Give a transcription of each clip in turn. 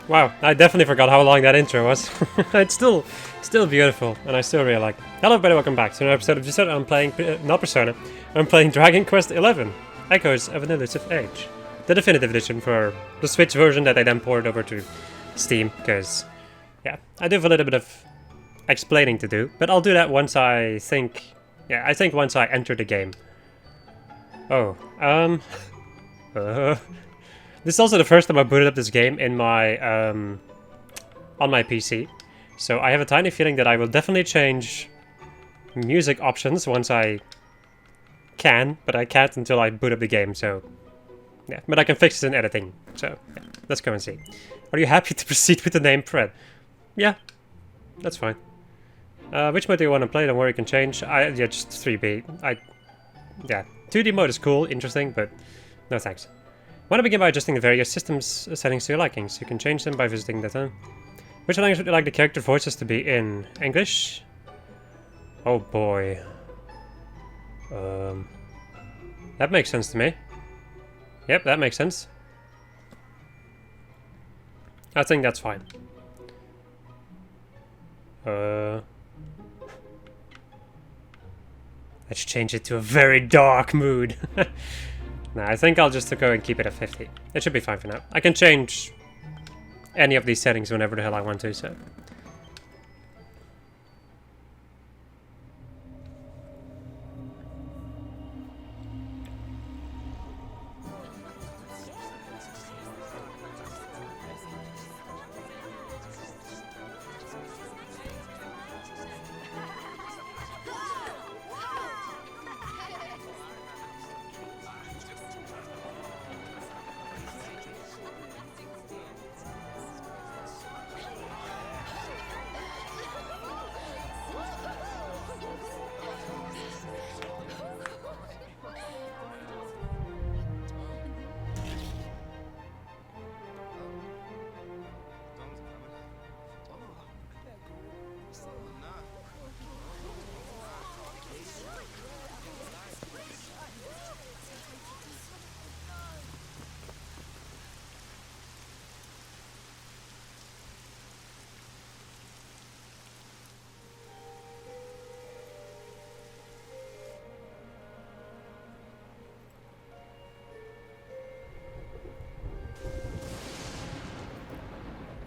Wow, I definitely forgot how long that intro was. It's still beautiful, and I still really like it. Hello everybody, welcome back to another episode of Persona. I'm playing, not Persona, I'm playing Dragon Quest XI, Echoes of an Elusive Age. The definitive edition for the Switch version that I then ported over to Steam, because, yeah, I do have a little bit of explaining to do, but I'll do that once I think once I enter the game. Oh, this is also the first time I booted up this game in my, on my PC. So I have a tiny feeling that I will definitely change music options once I can, but I can't until I boot up the game, so... yeah, but I can fix it in editing, so yeah, let's go and see. Are you happy to proceed with the name Fred? Yeah, that's fine. Which mode do you want to play? Don't worry, you can change. Yeah, just 3B. Yeah, 2D mode is cool, interesting, but no thanks. Want to begin by adjusting the various systems settings to your likings. You can change them by visiting that. Which language would you like the character voices to be in? English? Oh boy. That makes sense to me. Yep, that makes sense. I think that's fine. Let's change it to a very dark mood. Nah, I think I'll just go and keep it at 50. It should be fine for now. I can change any of these settings whenever the hell I want to, so...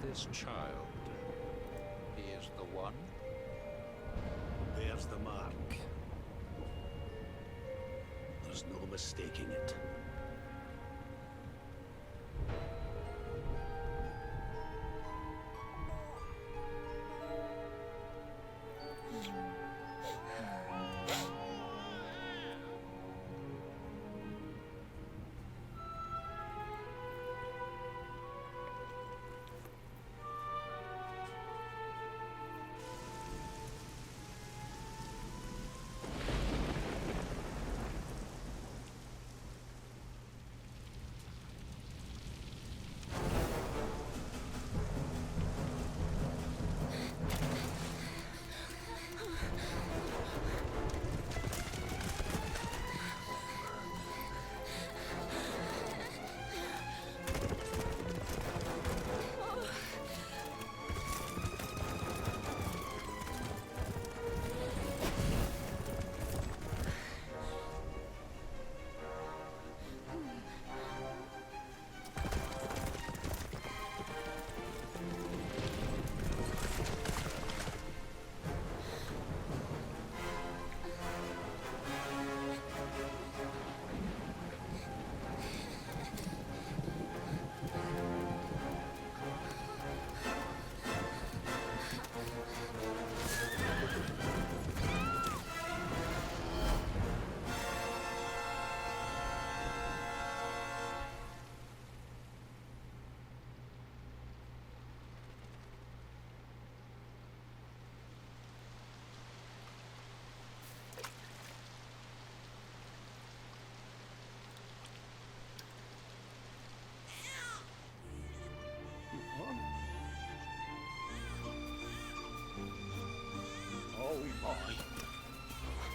This child, he is the one? There's the mark. There's no mistaking it.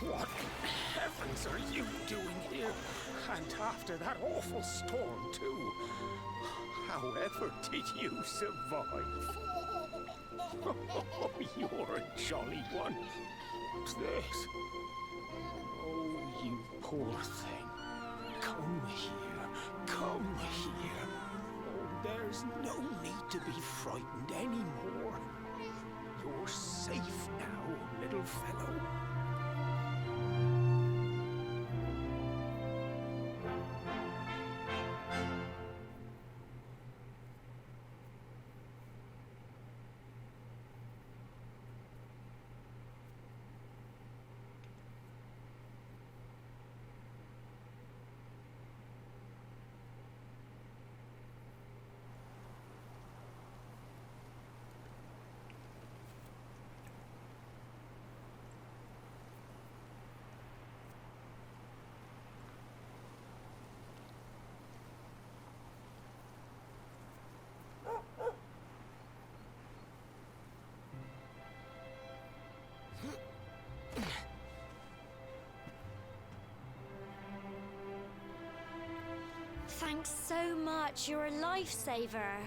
What heavens are you doing here? And after that awful storm, too. However did you survive? Oh, you're a jolly one. This. Oh, you poor thing. Come here. Come here. Oh, there's no need to be frightened anymore. You're safe now, little fellow. Thanks so much. You're a lifesaver.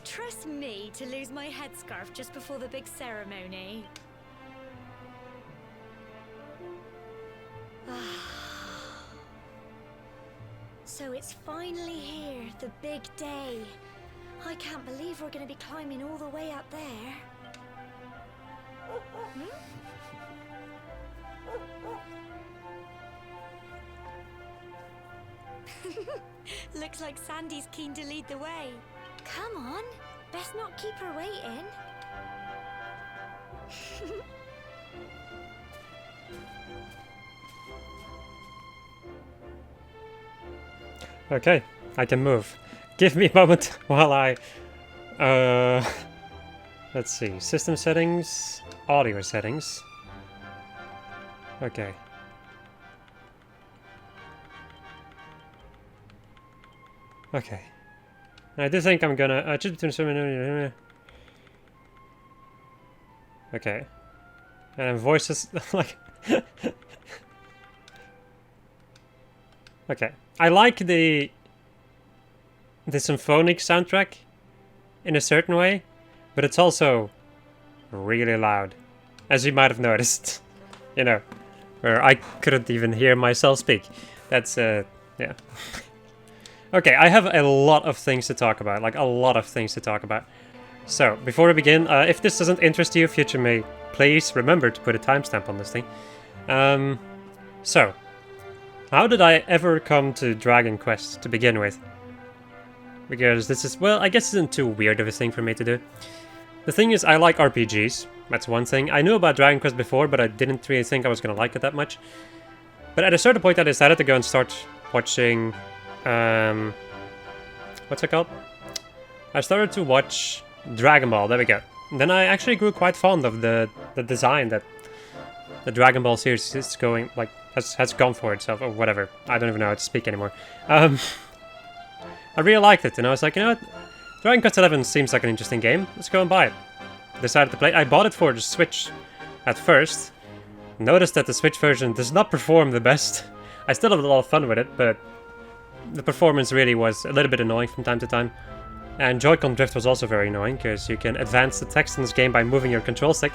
Trust me to lose my headscarf just before the big ceremony. So it's finally here, the big day. I can't believe we're going to be climbing all the way up there. Looks like Sandy's keen to lead the way. Come on, best not keep her waiting. Okay, I can move. Give me a moment while I... let's see. System settings. Audio settings. Okay. Okay. I do think I'm gonna... just between some... Okay. And voices... like... Okay. I like the symphonic soundtrack in a certain way, but it's also really loud, as you might have noticed. You know, where I couldn't even hear myself speak. That's, yeah. Okay, I have a lot of things to talk about, like a lot of things to talk about. So, before we begin, if this doesn't interest you, future me, please remember to put a timestamp on this thing. So, how did I ever come to Dragon Quest to begin with? Because this is, well, I guess it isn't too weird of a thing for me to do. The thing is, I like RPGs, that's one thing. I knew about Dragon Quest before, but I didn't really think I was gonna like it that much. But at a certain point I decided to go and start watching... what's it called? I started to watch Dragon Ball, there we go. And then I actually grew quite fond of the design that the Dragon Ball series is going, like, has gone for itself, or whatever. I don't even know how to speak anymore. I really liked it, and I was like, you know what? Dragon Quest 11 seems like an interesting game. Let's go and buy it. Decided to play it. I bought it for the Switch at first. Noticed that the Switch version does not perform the best. I still have a lot of fun with it, but the performance really was a little bit annoying from time to time. And Joy-Con drift was also very annoying, because you can advance the text in this game by moving your control stick.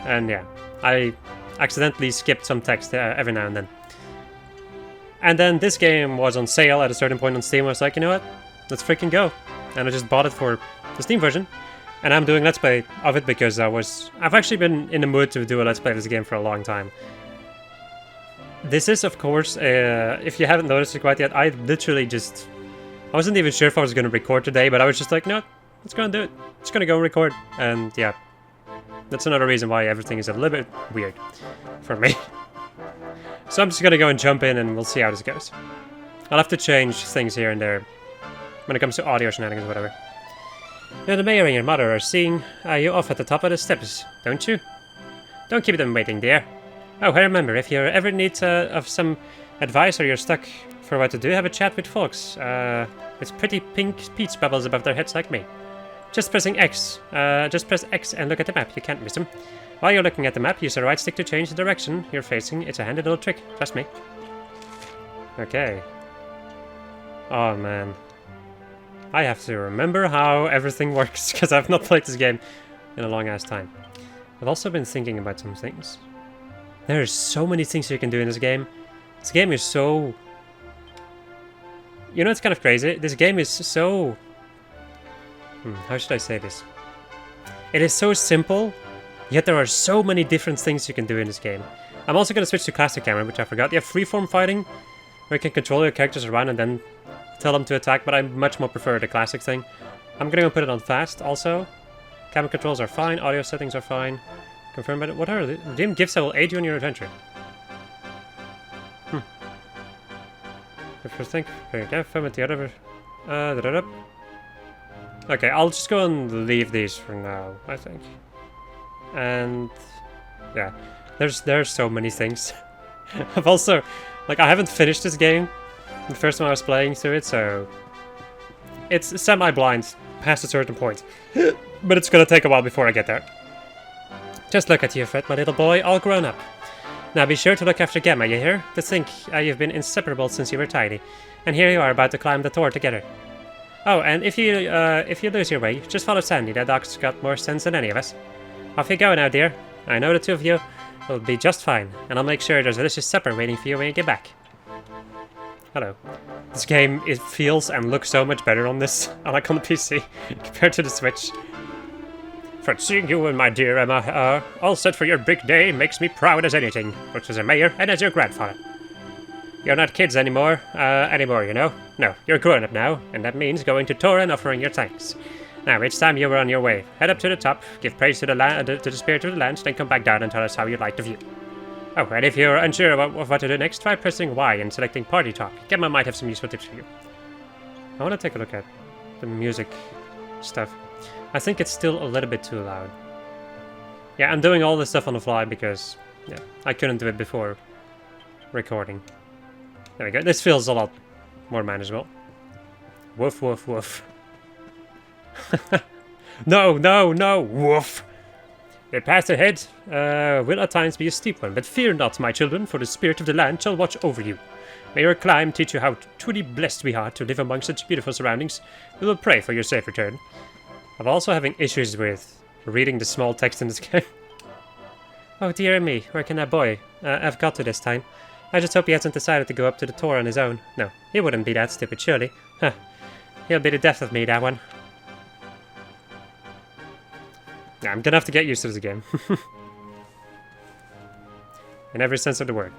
And yeah, I accidentally skipped some text every now and then. And then this game was on sale at a certain point on Steam. I was like, you know what? Let's freaking go. And I just bought it for the Steam version. And I'm doing Let's Play of it because I've actually been in the mood to do a Let's Play of this game for a long time. This is, of course, if you haven't noticed it quite yet, I wasn't even sure if I was going to record today, but I was just like, no, let's go and do it. Just going to go and record. And yeah, that's another reason why everything is a little bit weird for me. So I'm just going to go and jump in and we'll see how this goes. I'll have to change things here and there when it comes to audio shenanigans or whatever. Now the mayor and your mother are seeing you off at the top of the steps, don't you? Don't keep them waiting, dear. Oh, I remember, if you ever need of some advice or you're stuck for what to do, have a chat with folks with pretty pink peach bubbles above their heads like me. Just pressing X. Just press X and look at the map, you can't miss them. While you're looking at the map, use the right stick to change the direction you're facing. It's a handy little trick, trust me. Okay. Oh man. I have to remember how everything works, because I've not played this game in a long ass time. I've also been thinking about some things. There's so many things you can do in this game. This game is so... You know, it's kind of crazy. This game is so... how should I say this? It is so simple, yet there are so many different things you can do in this game. I'm also going to switch to classic camera, which I forgot. You have freeform fighting, where you can control your characters around and then tell them to attack, but I much more prefer the classic thing. I'm going to put it on fast also. Camera controls are fine, audio settings are fine. Confirm by what are the game gifts that will aid you in your adventure? If you think, okay, film it the other. Okay, I'll just go and leave these for now, I think. And yeah, there's so many things. I've also, like, I haven't finished this game the first time I was playing through it, so it's semi-blind past a certain point. But it's gonna take a while before I get there. Just look at you, Fred, my little boy, all grown up. Now be sure to look after Gemma, you hear? To think you've been inseparable since you were tiny. And here you are about to climb the tower together. Oh, and if you lose your way, just follow Sandy. That dog's got more sense than any of us. Off you go now, dear. I know the two of you will be just fine, and I'll make sure there's a delicious supper waiting for you when you get back. Hello. This game, it feels and looks so much better on this, like on the PC, compared to the Switch. For seeing you and my dear Emma, all set for your big day makes me proud as anything, both as a mayor and as your grandfather. You're not kids anymore, you know? No, you're grown up now, and that means going to Tora and offering your thanks. Now, it's time you were on your way. Head up to the top, give praise to the spirit of the land, then come back down and tell us how you like the view. Oh, and if you're unsure of what to do next, try pressing Y and selecting Party Talk. Gemma might have some useful tips for you. I want to take a look at the music stuff. I think it's still a little bit too loud. Yeah, I'm doing all this stuff on the fly because, yeah, I couldn't do it before recording. There we go. This feels a lot more manageable. Woof, woof, woof. No, no, no, woof. The path ahead will at times be a steep one, but fear not, my children, for the spirit of the land shall watch over you. May your climb teach you how truly blessed we are to live among such beautiful surroundings. We will pray for your safe return. I'm also having issues with reading the small text in this game. Oh dear me, where can that boy have got to this time? I just hope he hasn't decided to go up to the tower on his own. No, he wouldn't be that stupid, surely. Huh. He'll be the death of me, that one. Yeah, I'm gonna have to get used to this game. In every sense of the word.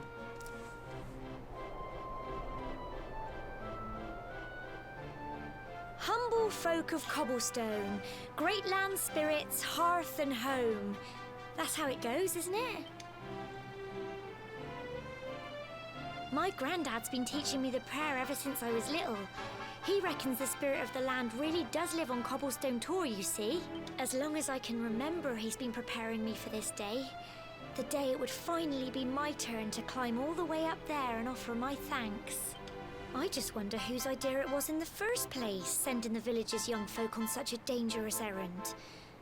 Humble folk of cobblestone, great land spirits, hearth and home. That's how it goes, isn't it? My granddad's been teaching me the prayer ever since I was little. He reckons the spirit of the land really does live on Cobblestone Tor, you see. As long as I can remember, he's been preparing me for this day. The day it would finally be my turn to climb all the way up there and offer my thanks. I just wonder whose idea it was in the first place, sending the village's young folk on such a dangerous errand.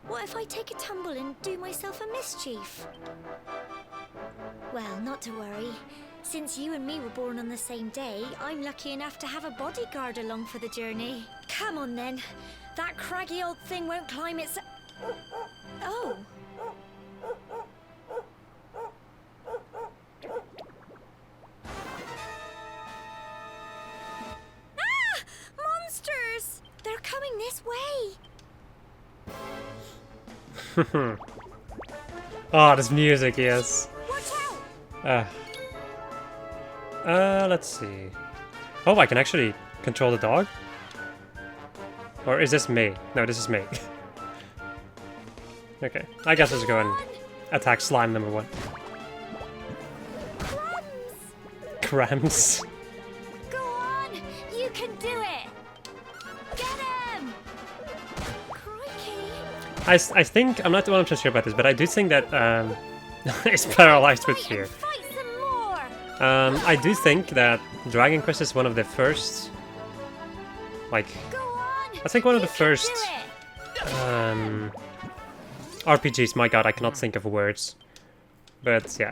What if I take a tumble and do myself a mischief? Well, not to worry. Since you and me were born on the same day, I'm lucky enough to have a bodyguard along for the journey. Come on then. That craggy old thing won't climb its... Oh. Ah! Monsters! They're coming this way. Oh, this music, yes. Watch out! Let's see. Oh, I can actually control the dog? Or is this me? No, this is me. Okay, I guess let's go and attack slime number 1. Crumbs. Go on! You can do it! Get him! Crikey! I think, I'm not 100% sure about this, but I do think that it's paralyzed with fear. Fight some more! I do think that Dragon Quest is one of the first, like, Go on! I think one of the You can first do it! RPGs, my god, I cannot think of words. But yeah,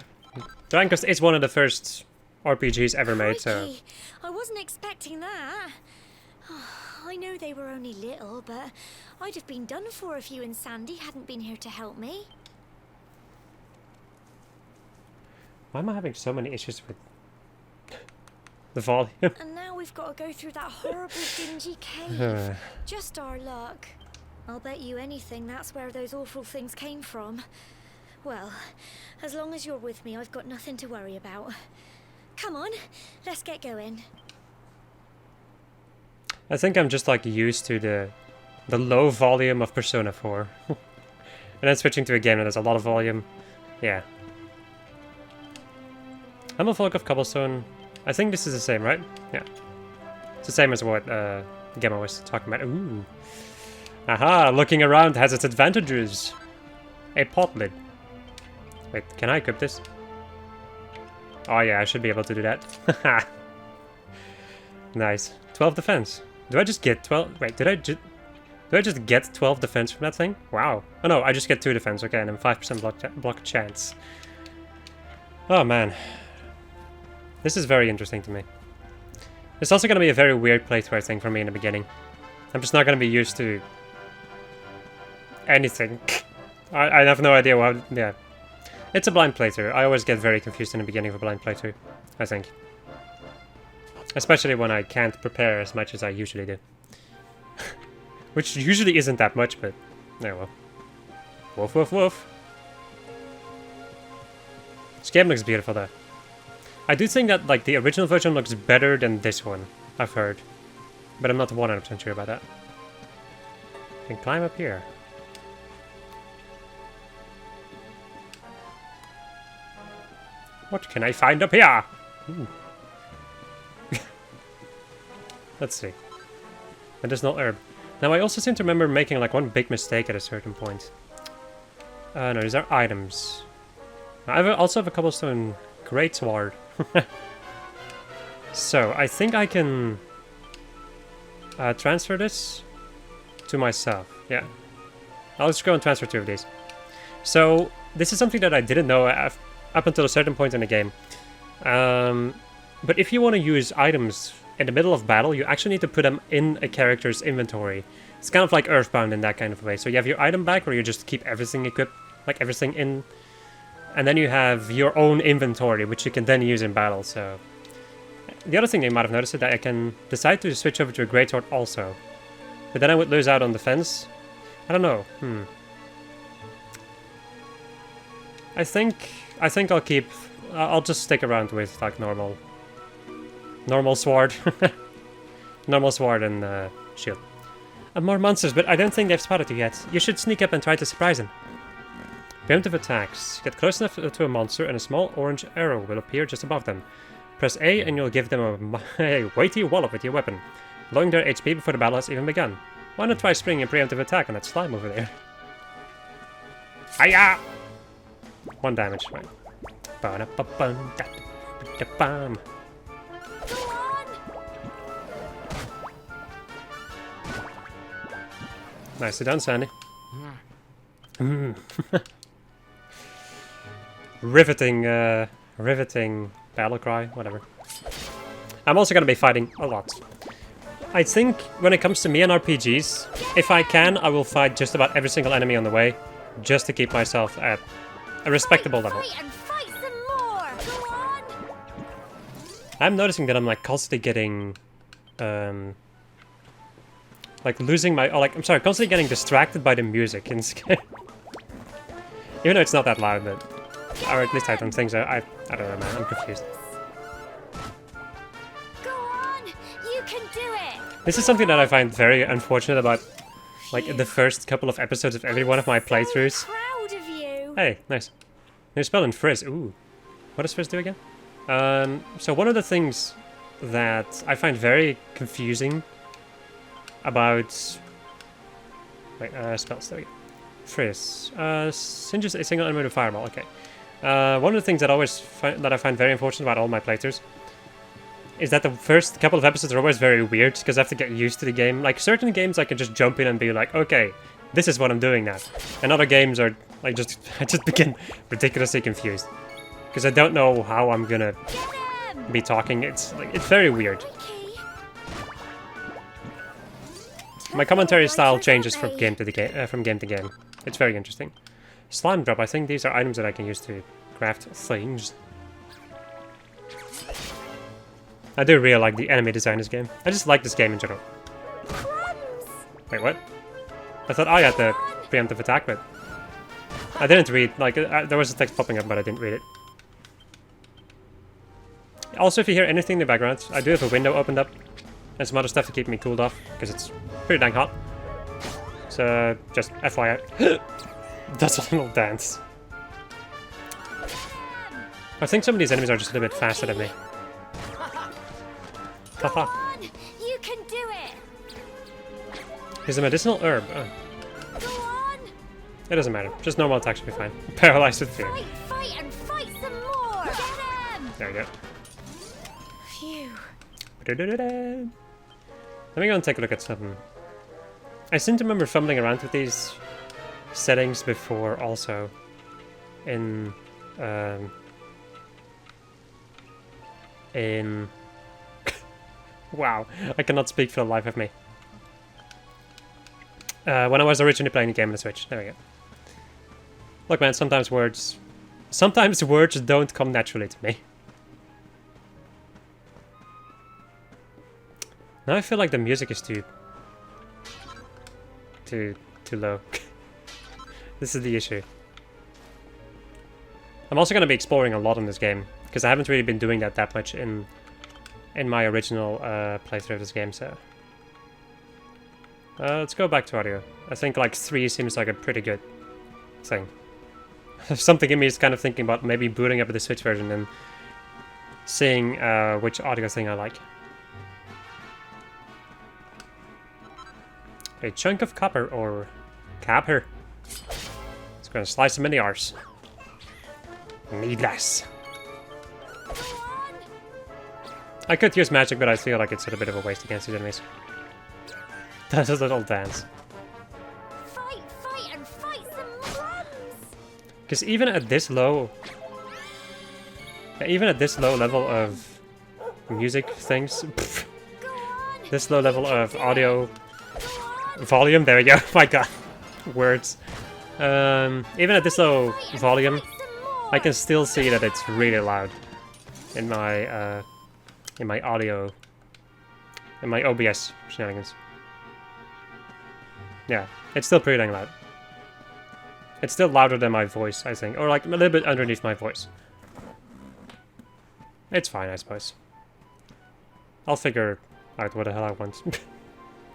Dragon Quest is one of the first RPGs ever made, so... Crikey, I wasn't expecting that. I know they were only little, but I'd have been done for if you and Sandy hadn't been here to help me. Why am I having so many issues with the volume? And now we've got to go through that horrible dingy cave. Just our luck. I'll bet you anything that's where those awful things came from. Well, as long as you're with me, I've got nothing to worry about. Come on, let's get going. I think I'm just like used to the low volume of Persona 4. And then switching to a game that has a lot of volume. Yeah. I'm a folk of Cobblestone. I think this is the same, right? Yeah. It's the same as what Gemma was talking about. Ooh. Aha, looking around has its advantages. A pot lid. Wait, can I equip this? Oh yeah, I should be able to do that. Nice. 12 defense. Do I just get 12? Wait, do I just get 12 defense from that thing? Wow. Oh no, I just get 2 defense. Okay, and then 5% block chance. Oh man. This is very interesting to me. It's also going to be a very weird playthrough, I think, for me in the beginning. I'm just not going to be used to anything. I have no idea what... Yeah. It's a blind playthrough. I always get very confused in the beginning of a blind playthrough, I think. Especially when I can't prepare as much as I usually do. Which usually isn't that much, but... Yeah, well. Woof, woof, woof. This game looks beautiful, though. I do think that, like, the original version looks better than this one, I've heard. But I'm not 100% sure about that. I can climb up here. What can I find up here? Ooh. Let's see. Medicinal herb. Now, I also seem to remember making, like, one big mistake at a certain point. No, these are items. I also have a cobblestone greatsword. So, I think I can transfer this to myself. Yeah. I'll just go and transfer 2 of these. So, this is something that I didn't know up until a certain point in the game. But if you want to use items in the middle of battle, you actually need to put them in a character's inventory. It's kind of like Earthbound in that kind of way. So you have your item bag where you just keep everything equipped, like everything in. And then you have your own inventory, which you can then use in battle. So the other thing you might have noticed is that I can decide to switch over to a greatsword also. But then I would lose out on defense. I don't know. I think I'll keep... I'll just stick around with, like, normal sword. Normal sword and shield. And more monsters, but I don't think they've spotted you yet. You should sneak up and try to surprise them. Preemptive attacks. Get close enough to a monster and a small orange arrow will appear just above them. Press A and you'll give them a weighty wallop with your weapon, lowering their HP before the battle has even begun. Why not try springing a preemptive attack on that slime over there? Hiya! 1 damage, right. Ba-da-ba-bum-da-da-bum. Go on! Nicely done, Sandy. Riveting battle cry, whatever. I'm also gonna be fighting a lot. I think when it comes to me and RPGs, if I can, I will fight just about every single enemy on the way, just to keep myself at a respectable level. Fight and fight some more! Go on! I'm noticing that I'm like constantly getting, like losing my, constantly getting distracted by the music in this game. Even though it's not that loud, but, or at least I don't think so. I don't know, man. I'm confused. Go on! You can do it! This is something that I find very unfortunate about, like, the first couple of episodes of every one of my playthroughs. So proud of you! Hey, nice. New spell in Frizz. Ooh. What does Frizz do again? So one of the things that I find very confusing about... Wait, spells, there we go. Frizz. Singes a single enemy with fireball, okay. One of the things that I find very unfortunate about all my playthroughs is that the first couple of episodes are always very weird, because I have to get used to the game. Like, certain games I can just jump in and be like, okay, this is what I'm doing now. And other games are like just I just begin ridiculously confused because I don't know how I'm gonna be talking. It's very weird. My commentary style changes from game to game. It's very interesting. Slime drop. I think these are items that I can use to craft things. I do really like the enemy design in this game. I just like this game in general. Wait, what? I thought I had the preemptive attack, but I didn't read. Like, there was a text popping up, but I didn't read it. Also, if you hear anything in the background, I do have a window opened up and some other stuff to keep me cooled off because it's pretty dang hot. So, just FYI. That's a little dance. I think some of these enemies are just a little bit faster than me. Haha. You can do it. He's a medicinal herb. Oh. Go on. It doesn't matter. Just normal attacks should be fine. Paralyzed with fear. Fight, fight, and fight some more. Get him. There we go. Phew. Let me go and take a look at something. I seem to remember fumbling around with these settings before also in wow, I cannot speak for the life of me. When I was originally playing the game on the Switch. There we go. Look, man, sometimes words don't come naturally to me. Now I feel like the music is too low. This is the issue. I'm also going to be exploring a lot in this game because I haven't really been doing that much in my original playthrough of this game. So let's go back to audio. I think like 3 seems like a pretty good thing. Something in me is kind of thinking about maybe booting up the Switch version and seeing which audio thing I like. A chunk of copper or copper. It's gonna slice him in the arse. Needless. I could use magic, but I feel like it's a bit of a waste against these enemies. That's a little dance. Fight, fight, and fight some more. Because even at this low level of music things, this low level of audio volume, there we go. My god, words. Even at this low volume, I can still see that it's really loud in my audio, in my OBS shenanigans. Yeah, it's still pretty dang loud. It's still louder than my voice, I think, or like a little bit underneath my voice. It's fine, I suppose. I'll figure out what the hell I want.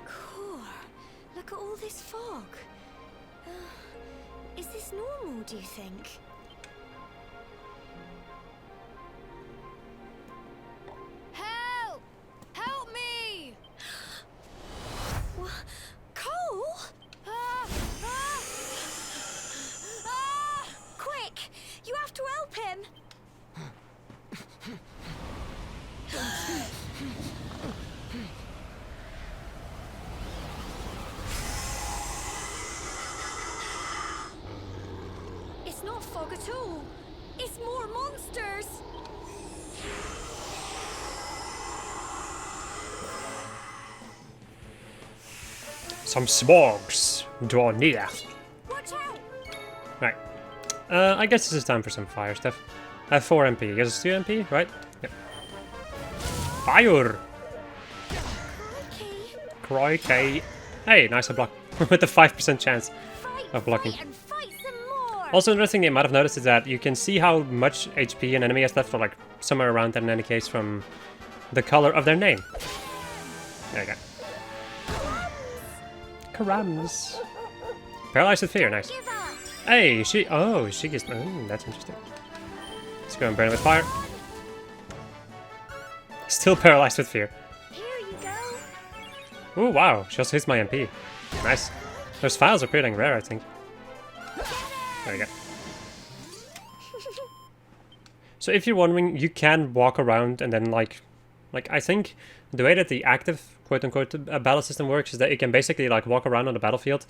Core, look at all this fog. Is this normal, do you think? Help! Help me! Cole? Quick! You have to help him! It's not fog at all. It's more monsters. Some smogs draw near. Watch out! Right. I guess this is time for some fire stuff. I have 4 MP. I guess it's 2 MP, right? Yep. Fire! Crikey. Hey, nice block. With the 5% chance of blocking. Fight and fight some more. Also, another thing you might have noticed is that you can see how much HP an enemy has left, or like somewhere around that in any case, from the color of their name. There you go. Karams. Paralyzed with fear, nice. Give up. Hey, she gets. Oh, that's interesting. Let's go and burn it with fire. Still paralyzed with fear. Here you go. Oh wow, she also hits my MP. Nice. Those files are pretty dang rare, I think. There we go. So if you're wondering, you can walk around and then like I think the way that the active quote-unquote battle system works is that you can basically like walk around on the battlefield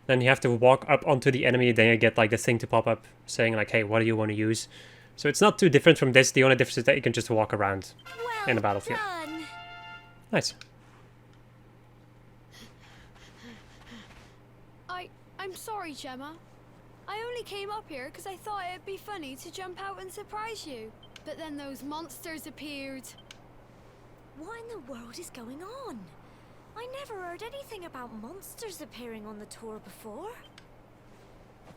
Then you have to walk up onto the enemy, then you get like the thing to pop up saying like, hey, what do you want to use? So it's not too different from this. The only difference is that you can just walk around in the battlefield. Done. Nice. I'm sorry, Gemma. I only came up here because I thought it'd be funny to jump out and surprise you. But then those monsters appeared. What in the world is going on? I never heard anything about monsters appearing on the tour before.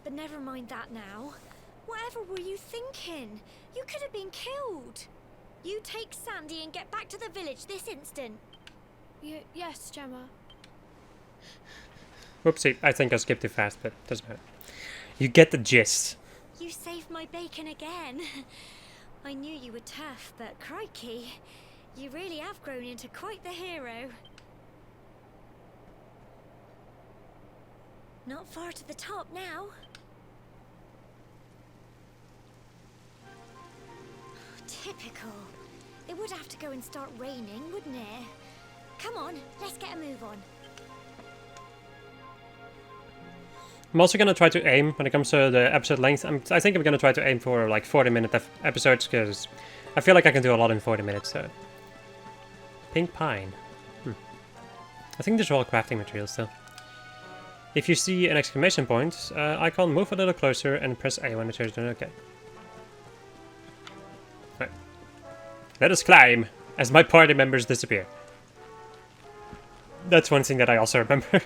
But never mind that now. Whatever were you thinking? You could have been killed. You take Sandy and get back to the village this instant. Yes, Gemma. Whoopsie, I think I skipped too fast, but doesn't matter. You get the gist. You saved my bacon again. I knew you were tough, but crikey, you really have grown into quite the hero. Not far to the top now. Typical. It would have to go and start raining, wouldn't it? Come on, let's get a move on. I'm also gonna try to aim when it comes to the episode length. I think I'm gonna try to aim for like 40-minute episodes because I feel like I can do a lot in 40 minutes. So. Pink pine. I think these are all crafting materials still. If you see an exclamation point, icon, move a little closer and press A when it turns on. Okay. Right. Let us climb as my party members disappear. That's one thing that I also remember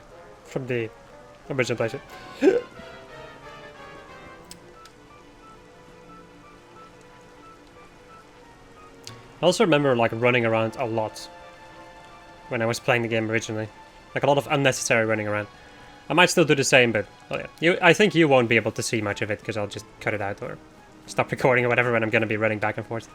from the original playthrough. I also remember like running around a lot when I was playing the game originally. Like a lot of unnecessary running around. I might still do the same, but well, yeah. I think you won't be able to see much of it because I'll just cut it out or stop recording or whatever when I'm gonna be running back and forth.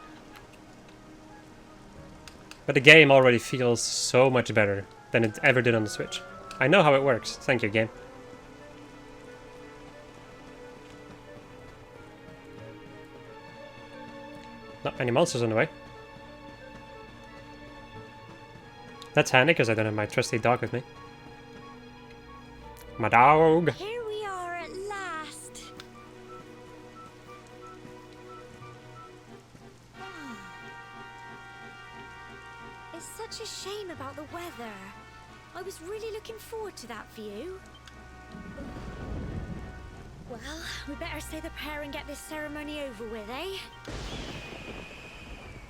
But the game already feels so much better than it ever did on the Switch. I know how it works. Thank you, game. Not many monsters on the way. That's handy because I don't have my trusty dog with me. My dog! Here we are at last. It's such a shame about the weather. I was really looking forward to that view. Well, we better say the prayer and get this ceremony over with, eh?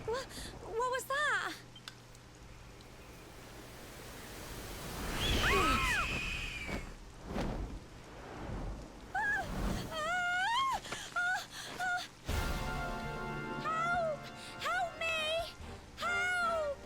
What was that? Help! Help me! Help!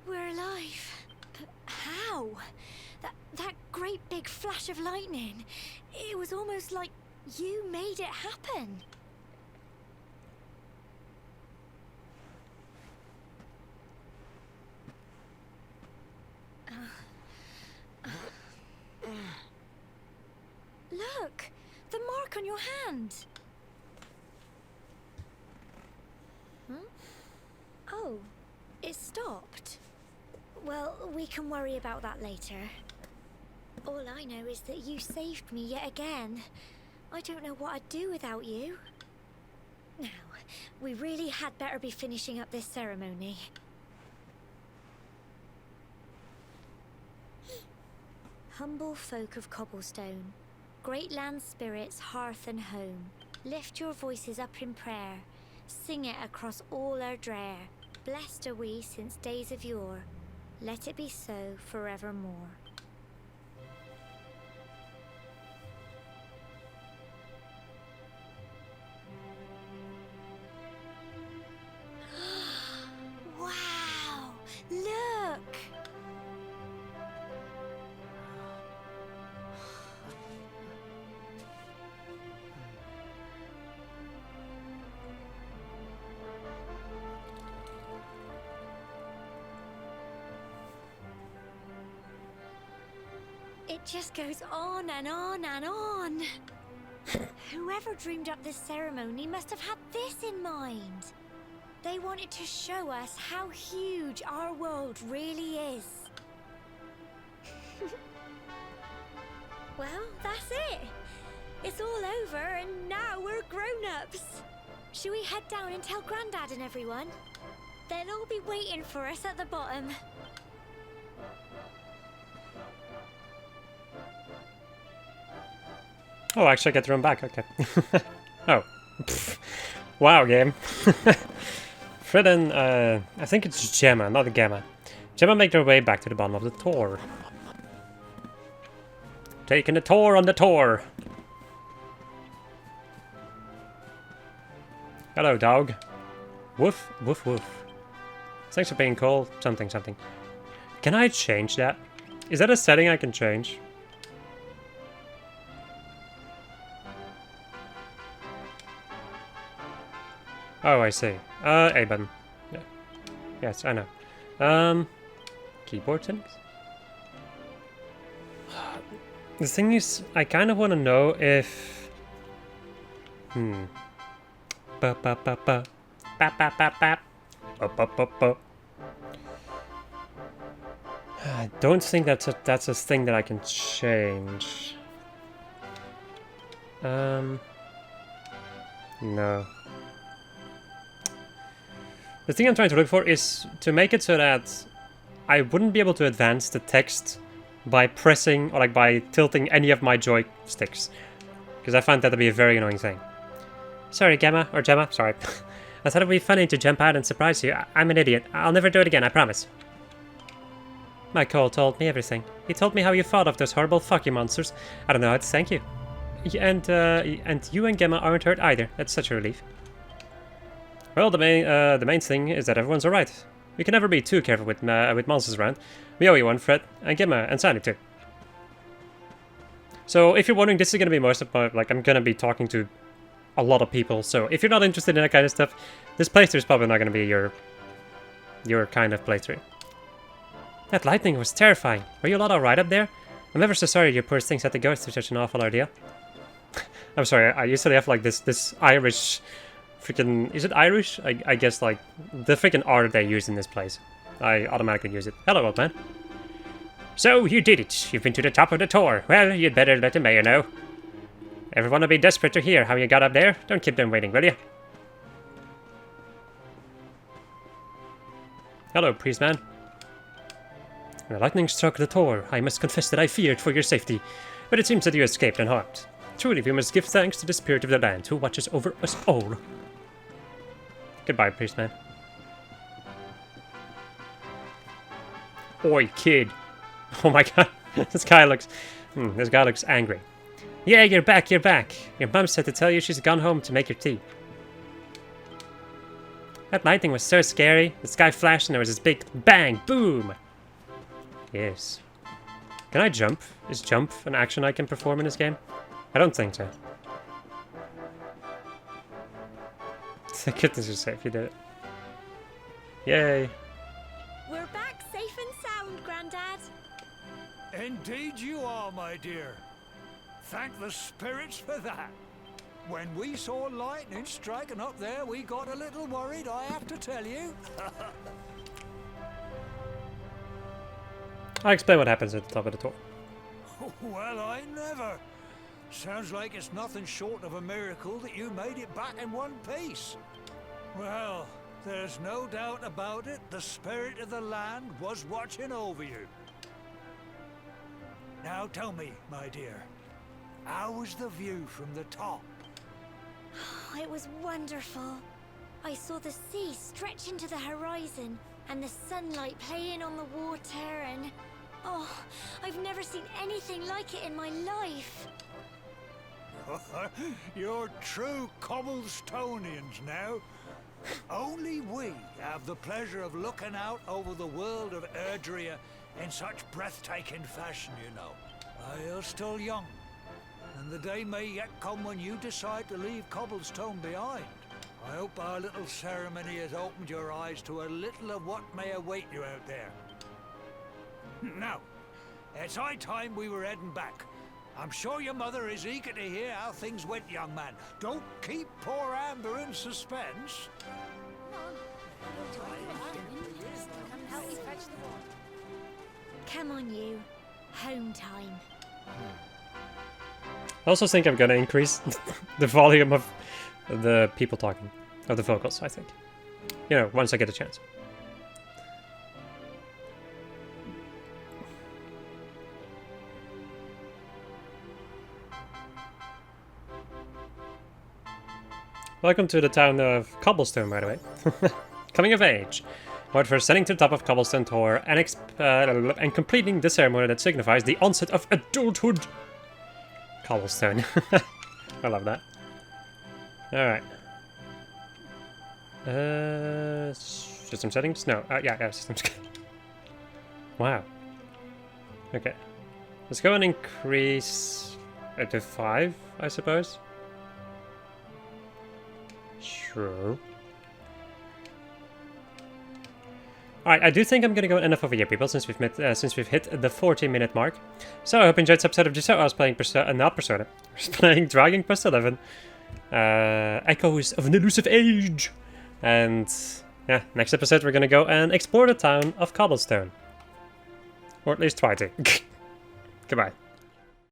We're alive. But how? That great big flash of lightning. It was almost like you made it happen. Look! The mark on your hand! Huh? Oh, it stopped. Well, we can worry about that later. All I know is that you saved me yet again. I don't know what I'd do without you. Now, we really had better be finishing up this ceremony. Humble folk of Cobblestone, great land spirits, hearth and home, lift your voices up in prayer, sing it across all our drear. Blessed are we since days of yore, let it be so forevermore. It just goes on and on and on. Whoever dreamed up this ceremony must have had this in mind. They wanted to show us how huge our world really is. Well, that's it. It's all over and now we're grown-ups. Should we head down and tell Grandad and everyone? They'll all be waiting for us at the bottom. Oh, actually I get the room back, okay. Oh. Pfft. Wow, game. Fred and, I think it's Gemma, not Gamma. Gemma make their way back to the bottom of the tour. Taking a tour on the tour. Hello, dog. Woof, woof, woof. Thanks for being cool. Something, something. Can I change that? Is that a setting I can change? Oh, I see. A button. Yeah. Yes, I know. Keyboard settings? The thing is, I kind of want to know if... Ba ba ba ba. Ba ba ba ba. Ba ba ba ba. I don't think that's a thing that I can change. No. The thing I'm trying to look for is to make it so that I wouldn't be able to advance the text by pressing or like by tilting any of my joysticks. Because I find that to be a very annoying thing. Sorry, Gemma, or Gemma, sorry. I thought it would be funny to jump out and surprise you. I'm an idiot. I'll never do it again, I promise. My Cole told me everything. He told me how you fought off those horrible fuck you monsters. I don't know how to thank you. And you and Gemma aren't hurt either. That's such a relief. Well, the main thing is that everyone's alright. We can never be too careful with monsters around. We owe you one, Fred, and Gemma, and Sandy too. So, if you're wondering, this is gonna be most of my, like, I'm gonna be talking to a lot of people. So, if you're not interested in that kind of stuff, this playthrough is probably not gonna be your kind of playthrough. That lightning was terrifying. Were you lot alright up there? I'm ever so sorry your poor things had to go through such an awful ordeal. I'm sorry, I usually have like this Irish freaking... Is it Irish? I guess like the freaking art they use in this place. I automatically use it. Hello, old man. So, you did it. You've been to the top of the tour. Well, you'd better let the mayor know. Everyone will be desperate to hear how you got up there. Don't keep them waiting, will you? Hello, priest man. When the lightning struck the tower, I must confess that I feared for your safety, but it seems that you escaped unharmed. Truly, we must give thanks to the spirit of the land who watches over us all. Goodbye, priest man. Oi, kid. Oh my god, this guy looks angry. Yeah, you're back, you're back. Your mum said to tell you she's gone home to make your tea. That lightning was so scary. The sky flashed and there was this big bang, boom. Yes. Can I jump? Is jump an action I can perform in this game? I don't think so. Thank goodness you're safe, you did it. Yay. We're back safe and sound, Grandad. Indeed you are, my dear. Thank the spirits for that. When we saw lightning striking up there, we got a little worried, I have to tell you. I'll explain what happens at the top of the tour. Well, I never. Sounds like it's nothing short of a miracle that you made it back in one piece. Well, there's no doubt about it, the spirit of the land was watching over you. Now tell me, my dear, how was the view from the top? It was wonderful. I saw the sea stretch into the horizon and the sunlight playing on the water and... Oh, I've never seen anything like it in my life. You're true Cobblestonians now. Only we have the pleasure of looking out over the world of Erdrea in such breathtaking fashion, you know. You're still young, and the day may yet come when you decide to leave Cobblestone behind. I hope our little ceremony has opened your eyes to a little of what may await you out there. Now, It's high time we were heading back. I'm sure your mother is eager to hear how things went, young man. Don't keep poor Amber in suspense. Come on, you. Home time. I also think I'm gonna increase the volume of the people talking, of the vocals, I think. You know, once I get a chance. Welcome to the town of Cobblestone, by the way. Coming of age. But for ascending to the top of Cobblestone Tower and completing the ceremony that signifies the onset of adulthood. Cobblestone. I love that. Alright. System settings? No. Yeah, system settings. Wow. Okay. Let's go and increase it to 5, I suppose. Sure. Alright, I do think I'm gonna go enough over here, people, since we've hit the 40-minute mark. So I hope you enjoyed this episode of Just I was playing not Persona. I was playing Dragon Quest XI. Echoes of an Elusive Age. And yeah, next episode we're gonna go and explore the town of Cobblestone. Or at least try to. Goodbye.